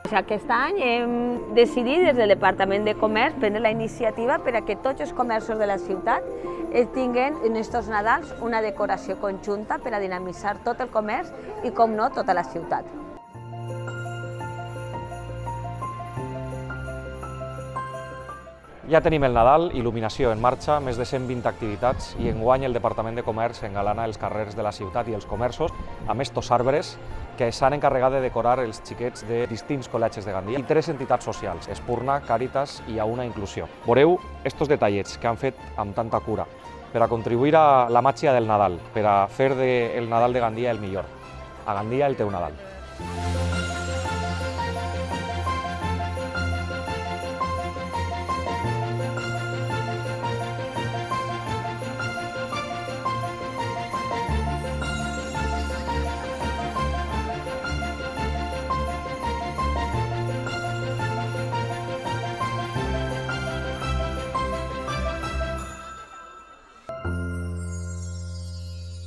Aquest any hem decidit des del Departament de Comerç prendre la iniciativa per a que tots els comerços de la ciutat tinguin en estos Nadals una decoració conjunta per a dinamitzar tot el comerç i, com no, tota la ciutat. Ja tenim el Nadal, il·luminació en marxa, més de 120 activitats i enguany el Departament de Comerç engalana els carrers de la ciutat i els comerços amb estos arbres que s'han encarregat de decorar els xiquets de distints col·legis de Gandia i 3 entitats socials, Espurna, Càritas i Auna Inclusió. Veureu estos detallets que han fet amb tanta cura per a contribuir a la màgia del Nadal, per a fer del Nadal de Gandia el millor. A Gandia el teu Nadal.